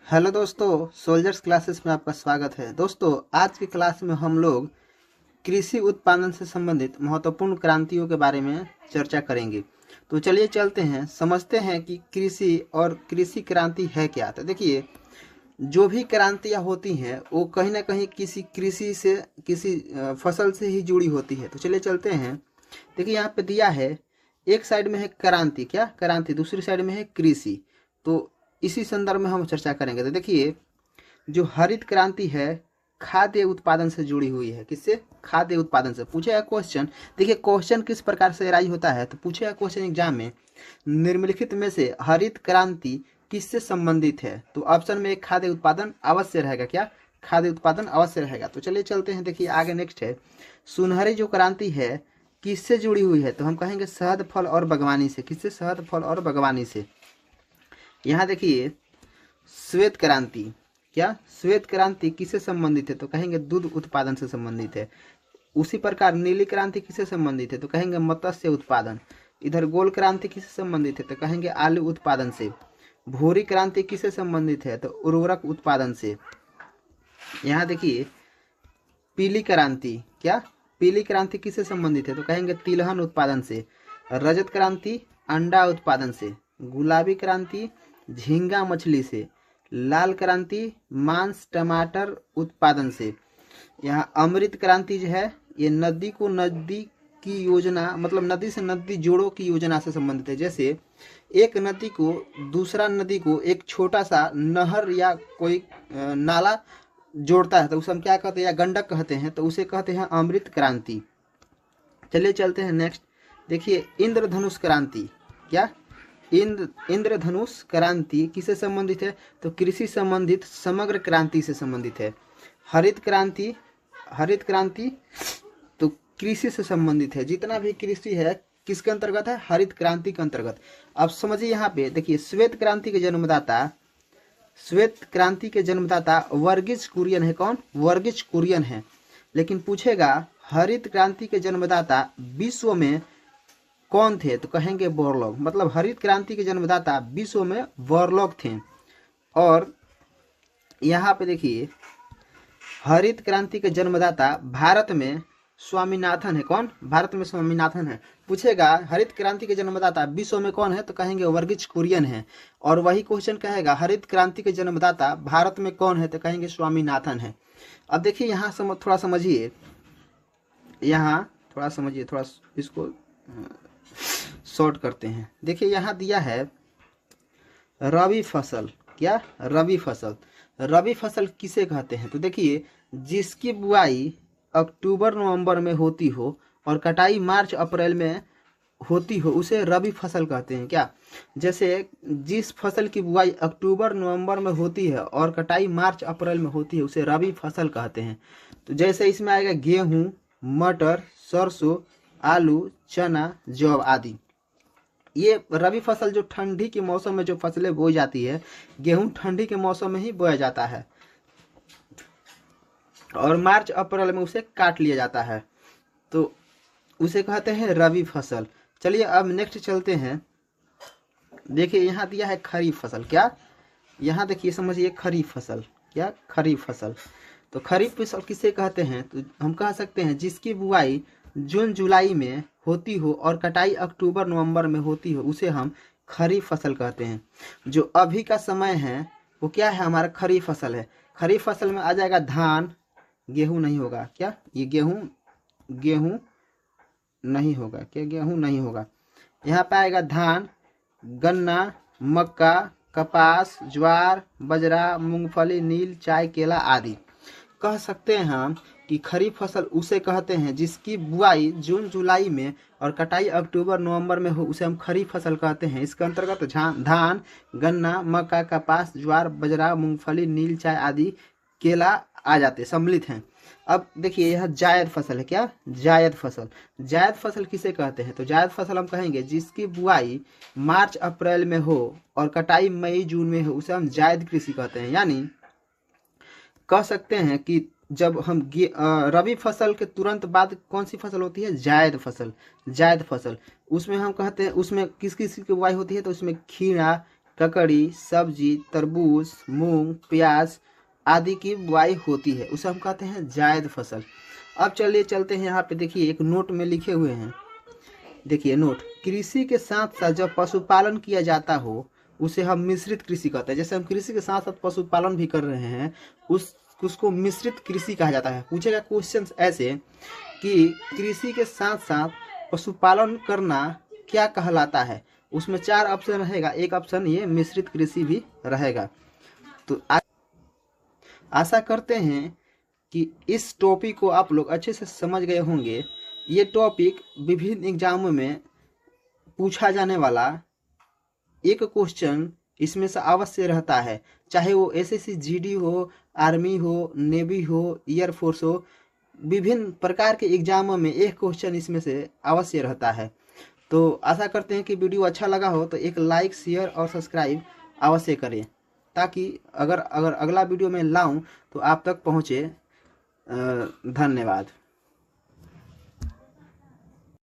Hello दोस्तों, soldiers classes में आपका स्वागत है। दोस्तों, आज की क्लास में हम लोग कृषि उत्पादन से संबंधित महत्वपूर्ण क्रांतियों के बारे में चर्चा करेंगे। तो चलिए चलते हैं, समझते हैं कि कृषि और कृषि क्रांति है क्या। तो देखिए, जो भी क्रांतियाँ होती हैं वो कहीं ना कहीं किसी कृषि से, किसी फसल से ही जुड़ी होती है। तो चलिए चलते हैं। देखिए, यहाँ पे दिया है, एक साइड में है क्रांति, क्या क्रांति, दूसरी साइड में है कृषि। तो इसी संदर्भ में हम चर्चा करेंगे। तो देखिए, जो हरित क्रांति है खाद्य उत्पादन से जुड़ी हुई है। किससे? खाद्य उत्पादन से। पूछेगा क्वेश्चन। देखिए, क्वेश्चन किस प्रकार से राइज होता है, तो पूछेगा क्वेश्चन एग्जाम में, निम्नलिखित में से हरित क्रांति किससे संबंधित है? तो ऑप्शन में एक खाद्य उत्पादन अवश्य रहेगा। क्या? खाद्य उत्पादन अवश्य रहेगा। तो चलिए चलते हैं। देखिए आगे नेक्स्ट है, सुनहरी जो क्रांति है किससे जुड़ी हुई है? तो हम कहेंगे शहद फल और बागवानी से। किससे? शहद फल और बागवानी से। यहाँ देखिए, श्वेत क्रांति, क्या श्वेत क्रांति किससे संबंधित है? तो कहेंगे दूध उत्पादन से संबंधित है। उसी प्रकार नीली क्रांति किससे संबंधित है? तो कहेंगे मत्स्य उत्पादन। इधर गोल क्रांति किससे संबंधित है? तो कहेंगे आलू उत्पादन से। भूरी क्रांति किससे संबंधित है? तो उर्वरक उत्पादन से। यहाँ देखिए, पीली क्रांति, क्या पीली क्रांति किससे संबंधित है? तो कहेंगे तिलहन उत्पादन से। रजत क्रांति अंडा उत्पादन से। गुलाबी क्रांति झींगा मछली से। लाल क्रांति मांस टमाटर उत्पादन से। यहाँ अमृत क्रांति जो है ये नदी को नदी की योजना, मतलब नदी से नदी जोड़ो की योजना से संबंधित है। जैसे एक नदी को दूसरा नदी को एक छोटा सा नहर या कोई नाला जोड़ता है तो उसे हम क्या कहते हैं, या गंडक कहते हैं, तो उसे कहते हैं अमृत क्रांति। चलिए चलते हैं नेक्स्ट। देखिए, इंद्रधनुष क्रांति, क्या इंद्रधनुष क्रांति किससे संबंधित है? तो कृषि संबंधित समग्र क्रांति से संबंधित है। हरित क्रांति, हरित क्रांति तो कृषि से संबंधित है। जितना भी कृषि है किसके अंतर्गत है? हरित क्रांति के अंतर्गत। अब समझिए, यहाँ पे देखिए, श्वेत क्रांति के जन्मदाता, श्वेत क्रांति के जन्मदाता वर्गीज कुरियन है। कौन? वर्गीज कुरियन है। लेकिन पूछेगा हरित क्रांति के जन्मदाता विश्व में कौन थे? तो कहेंगे बोरलॉग। मतलब हरित क्रांति के जन्मदाता विश्व में बोरलॉग थे। और यहाँ पे देखिए, हरित क्रांति के जन्मदाता भारत में स्वामीनाथन है। कौन? भारत में स्वामीनाथन है। पूछेगा हरित क्रांति के जन्मदाता विश्व में कौन है? तो कहेंगे वर्गीज कुरियन है। और वही क्वेश्चन कहेगा हरित क्रांति के जन्मदाता भारत में कौन है? तो कहेंगे स्वामीनाथन है। अब देखिए, यहाँ थोड़ा समझिए, यहाँ थोड़ा समझिए, थोड़ा इसको शॉर्ट करते हैं। देखिए, यहाँ दिया है रबी फसल, क्या रबी फसल। रबी फसल किसे कहते हैं? तो देखिए, जिसकी बुआई अक्टूबर नवंबर में होती हो और कटाई मार्च अप्रैल में होती हो उसे रबी फसल कहते हैं। क्या? जैसे जिस फसल की बुआई अक्टूबर नवंबर में होती है और कटाई मार्च अप्रैल में होती है उसे रबी फसल कहते हैं। तो जैसे इसमें आएगा गेहूं, मटर, सरसों, आलू, चना, जौ आदि। ये रबी फसल जो ठंडी के मौसम में जो फसलें बोई जाती है, गेहूं ठंडी के मौसम में ही बोया जाता है और मार्च अप्रैल में उसे काट लिया जाता है, तो उसे कहते हैं रबी फसल। चलिए अब नेक्स्ट चलते हैं। देखिए, यहाँ दिया है खरीफ फसल। क्या? यहाँ देखिए, समझिए, खरीफ फसल, क्या खरीफ फसल। तो खरीफ फसल किसे कहते हैं? तो हम कह सकते हैं जिसकी बुआई जून जुलाई में होती हो और कटाई अक्टूबर नवंबर में होती हो उसे हम खरीफ फसल कहते हैं। जो अभी का समय है वो क्या है? हमारा खरीफ फसल है। खरीफ फसल में आ जाएगा धान, गेहूं नहीं होगा। क्या? ये गेहूं नहीं होगा। क्या? गेहूं नहीं होगा। यहाँ पे आएगा धान, गन्ना, मक्का, कपास, ज्वार, बजरा, मूंगफली, नील, चाय, केला आदि। कह सकते हैं हम कि खरीफ फसल उसे कहते हैं जिसकी बुआई जून जुलाई में और कटाई अक्टूबर नवंबर में हो उसे हम खरीफ फसल कहते हैं। इसके अंतर्गत धान, गन्ना, मक्का, कपास, ज्वार, बजरा, मूंगफली, नील, चाय आदि, केला आ जाते सम्मिलित हैं। अब देखिए, यह जायद फसल है। क्या? जायद फसल। जायद फसल किसे कहते हैं? तो जायद फसल हम कहेंगे जिसकी बुआई मार्च अप्रैल में हो और कटाई मई जून में हो उसे हम जायद कृषि कहते हैं। यानी कह सकते हैं कि जब हम रबी फसल के तुरंत बाद कौन सी फसल होती है? जायद फसल। जायद फसल उसमें हम कहते हैं, उसमें किस किस की बुआई होती है? तो उसमें खीरा, ककड़ी, सब्जी, तरबूज, मूंग, प्याज आदि की बुआई होती है, उसे हम कहते हैं जायद फसल। अब चलिए चलते हैं, यहाँ पे देखिए एक नोट में लिखे हुए हैं। देखिए नोट, कृषि के साथ साथ जब पशुपालन किया जाता हो उसे हम मिश्रित कृषि कहते हैं। जैसे हम कृषि के साथ साथ पशुपालन भी कर रहे हैं, उसको मिश्रित कृषि कहा जाता है। पूछेगा क्वेश्चन ऐसे कि कृषि के साथ साथ पशुपालन करना क्या कहलाता है, उसमें 4 ऑप्शन रहेगा, एक ऑप्शन ये मिश्रित कृषि भी रहेगा। तो आशा करते हैं कि इस टॉपिक को आप लोग अच्छे से समझ गए होंगे। ये टॉपिक विभिन्न एग्जामों में पूछा जाने वाला एक क्वेश्चन इसमें से अवश्य रहता है, चाहे वो एसएससी जीडी हो, आर्मी हो, नेवी हो, एयरफोर्स हो, विभिन्न प्रकार के एग्जामों में एक क्वेश्चन इसमें से अवश्य रहता है। तो आशा करते हैं कि वीडियो अच्छा लगा हो तो एक लाइक, शेयर और सब्सक्राइब अवश्य करें, ताकि अगर अगला वीडियो में लाऊं तो आप तक पहुंचे। धन्यवाद।